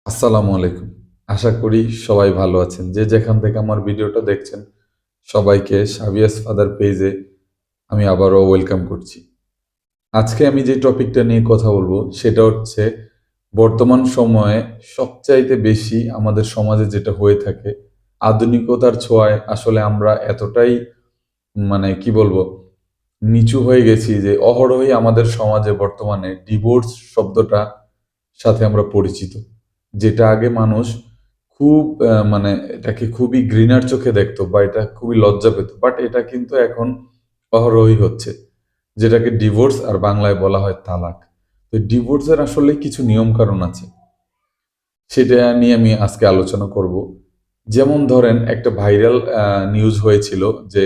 আসসালামু আলাইকুম। আশা করি সবাই ভালো আছেন। যে যেখান থেকে আমার ভিডিওটা দেখছেন, সবাইকে সাবিয়াস ফাদার পেজে আমি আবারও ওয়েলকাম করছি। আজকে আমি যে টপিকটা নিয়ে কথা বলবো সেটা হচ্ছে বর্তমান সময়ে সবচাইতে বেশি আমাদের সমাজে যেটা হয়ে থাকে, আধুনিকতার ছোঁয়ায় আসলে আমরা এতটাই কি বলবো নিচু হয়ে গেছি যে অহরহই আমাদের সমাজে বর্তমানে ডিভোর্স শব্দটা সাথে আমরা পরিচিত। যেটা আগে মানুষ খুব এটাকে খুবই ঘৃণার চোখে দেখতো বা এটা খুবই লজ্জা পেত। বাট এটা কিন্তু এখন অহরহই হচ্ছে। যেটাকে ডিভোর্স আর বাংলায় বলা হয় তালাক। তো ডিভোর্সের আসলে কিছু নিয়ম কানুন আছে। সেটা নিয়ে আমি আজকে আলোচনা করব। যেমন ধরেন একটা ভাইরাল নিউজ হয়েছিল যে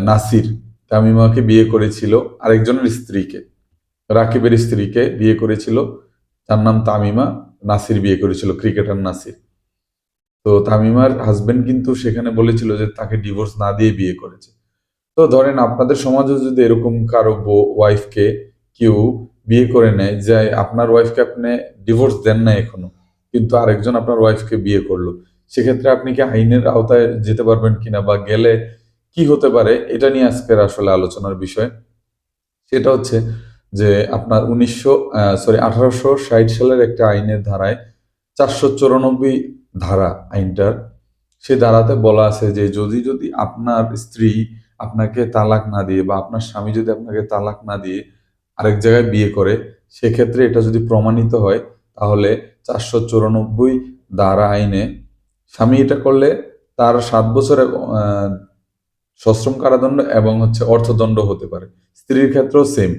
নাসির তামিমাকে বিয়ে করেছিল আরেকজনের স্ত্রীকে। রাকিবের স্ত্রীকে বিয়ে করেছিল, তার নাম তামিমা। নাসির বিয়ে করেছিল ক্রিকেটার নাসির। তো তামিমার হাজবেন্ড কিন্তু সেখানে বলেছিল যে তাকে ডিভোর্স না দিয়ে বিয়ে করেছে। তো ধরেন আপনাদের সমাজে যদি এরকম কারো ওয়াইফকে কেউ বিয়ে করে নেয়, যে আপনার ওয়াইফকে আপনি ডিভোর্স দেন না এখনো, কিন্তু আরেকজন আপনার ওয়াইফকে বিয়ে করলো, সেক্ষেত্রে আপনি কি আইনের আওতায় যেতে পারবেন কিনা বা গেলে কি হতে পারে, এটা নিয়ে আজকের আসলে আলোচনার বিষয়। সেটা হচ্ছে যে আপনার 1860 সালের একটা আইনের ধারায় 494 ধারা আইনটার, সে ধারাতে বলা আছে যে যদি যদি আপনার স্ত্রী আপনাকে তালাক না দিয়ে বা আপনার স্বামী যদি আপনাকে তালাক না দিয়ে আরেক জায়গায় বিয়ে করে, সেক্ষেত্রে এটা যদি প্রমাণিত হয়, তাহলে 494 ধারা আইনে স্বামী এটা করলে তার 7 বছর সশ্রম কারাদণ্ড এবং অর্থদণ্ড হতে পারে। স্ত্রীর ক্ষেত্রেও সেম,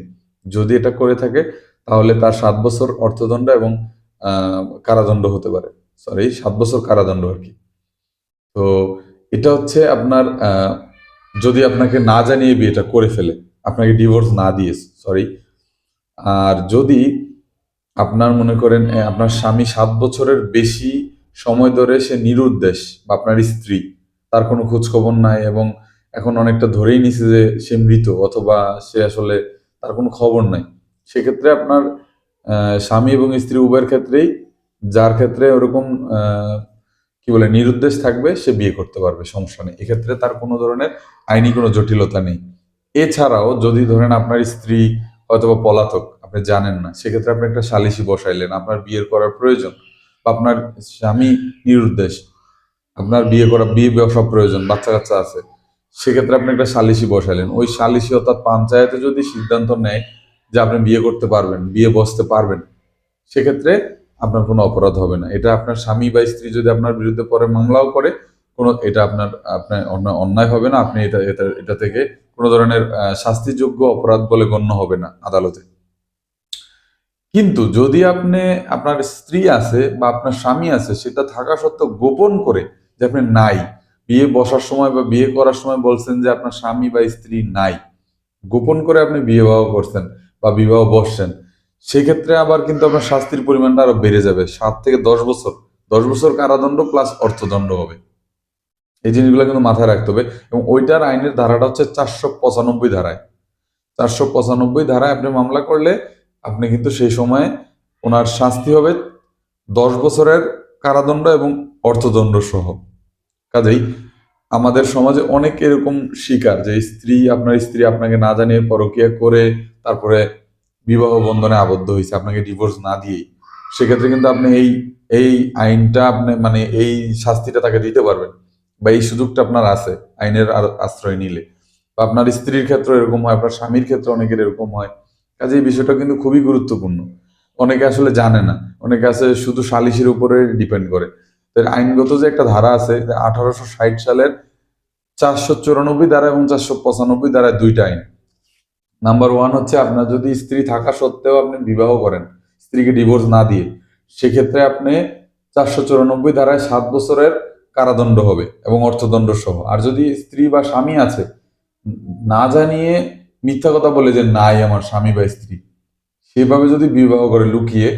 যদি এটা করে থাকে তাহলে তার 7 বছর অর্থদণ্ড এবং কারাদণ্ড হতে পারে। সরি, 7 বছর কারাদণ্ড আর কি। তো এটা হচ্ছে আপনার যদি আপনাকে না জানিয়ে বিয়েটা করে ফেলে, আপনাকে ডিভোর্স না দিয়ে, সরি। আর যদি আপনার মনে করেন আপনার স্বামী 7 বছরের বেশি সময় ধরে সে নিরুদ্দেশ, বা আপনার স্ত্রী তার কোনো খোঁজ খবর নাই এবং এখন অনেকটা ধরেই নিছে যে সে মৃত, অথবা সে আসলে তার কোনো খবর নাই, সেক্ষেত্রে আপনার স্বামী এবং স্ত্রী উভয়ের ক্ষেত্রেই, যার ক্ষেত্রে ওরকম কি বলে নিরুদ্দেশ থাকবে, সে বিয়ে করতে পারবে, সমস্যা নেই। এক্ষেত্রে তার কোনো ধরনের আইনি কোনো জটিলতা নেই। এছাড়াও যদি ধরেন আপনার স্ত্রী হয়তোবা পলাতক, আপনি জানেন না, সেক্ষেত্রে আপনি একটা সালিসি বসাইলেন, আপনার বিয়ের করার প্রয়োজন, বা আপনার স্বামী নিরুদ্দেশ, আপনার বিয়ে বসা প্রয়োজন, বাচ্চা কাচ্চা আছে, সেক্ষেত্রে আপনি একটা সালিসি বসাইলেন। ওই সালিসি অর্থাৎ পঞ্চায়েতে যদি সিদ্ধান্ত নেয় যে আপনি বিয়ে করতে পারবেন, বিয়ে বসতে পারবেন, সেক্ষেত্রে আপনার কোনো অপরাধ হবে না। এটা আপনার স্বামী বা স্ত্রী যদি আপনার বিরুদ্ধে পরে মামলাও করে, কোনো এটা আপনার অন্যায় হবে না। আপনি এটা থেকে কোনো ধরনের শাস্তিযোগ্য অপরাধ বলে গণ্য হবে না আদালতে। কিন্তু যদি আপনার স্ত্রী আছে বা আপনার স্বামী আছে, সেটা থাকা সত্ত্বেও গোপন করে যে আপনি নাই, বিয়ে বসার সময় বা বিয়ে করার সময় বলছেন যে আপনার স্বামী বা স্ত্রী নাই, গোপন করে আপনি বিবাহ করছেন বা বিবাহ বসছেন, সেক্ষেত্রে আবার কিন্তু আপনার শাস্তির পরিমাণটা আরো বেড়ে যাবে, 7 থেকে 10 বছর। 10 বছর কারাদণ্ড প্লাস অর্থদণ্ড হবে। এই জিনিসগুলো কিন্তু মাথায় রাখতে হবে। এবং ওইটার আইনের ধারাটা হচ্ছে 495 ধারায়। 495 ধারায় আপনি মামলা করলে আপনি কিন্তু সেই সময়ে ওনার শাস্তি হবে 10 বছরের কারাদণ্ড এবং অর্থদণ্ড সহ। কাজেই আমাদের সমাজে অনেক এরকম শিকার, যে আপনার স্ত্রী আপনাকে না জানিয়ে পরকীয়া করে তারপরে বিবাহ বন্ধনে আবদ্ধ হয়েছে আপনাকে ডিভোর্স না দিয়েই, সেক্ষেত্রে কিন্তু আপনি এই এই আইনটা আপনি এই শাস্তিটা তাকে দিতে পারবেন, বা এই সুযোগটা আপনার আছে আইনের আশ্রয় নিলে। বা আপনার স্ত্রীর ক্ষেত্রে এরকম হয়, আপনার স্বামীর ক্ষেত্রে অনেকের এরকম হয়। কাজে এই বিষয়টা কিন্তু খুবই গুরুত্বপূর্ণ। অনেকে আসলে জানে না, অনেকে আছে শুধু সালিসির উপরে ডিপেন্ড করে। তো এর আইনগত যে একটা ধারা আছে, 1860 সালের 494 ধারা এবং 495 ধারায় দুইটা আইন। নাম্বার ওয়ান হচ্ছে, আপনার যদি স্ত্রী থাকা সত্ত্বেও আপনি বিবাহ করেন স্ত্রীকে ডিভোর্স না দিয়ে, সেক্ষেত্রে আপনি 494 ধারায় 7 বছরের কারাদণ্ড হবে এবং অর্থদণ্ড সহ। আর যদি স্ত্রী বা স্বামী আছে, না জানিয়ে মিথ্যা কথা বলে যে নাই আমার স্বামী বা স্ত্রী, সেভাবে যদি বিবাহ করে লুকিয়ে,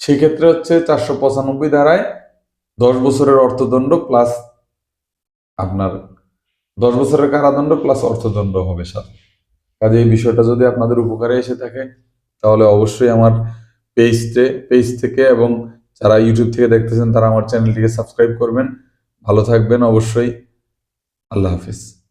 সেক্ষেত্রে হচ্ছে 495 ধারায় 10 বছরের অর্থদণ্ড প্লাস আপনার 10 বছরের কারাদণ্ড প্লাস অর্থদণ্ড হবে সাথে। কাজে এই বিষয়টা যদি আপনাদের উপকারে এসে থাকে, তাহলে অবশ্যই আমার পেজ থেকে এবং যারা ইউটিউব থেকে দেখতেছেন তারা আমার চ্যানেলটিকে সাবস্ক্রাইব করবেন। ভালো থাকবেন অবশ্যই। আল্লাহ হাফিজ।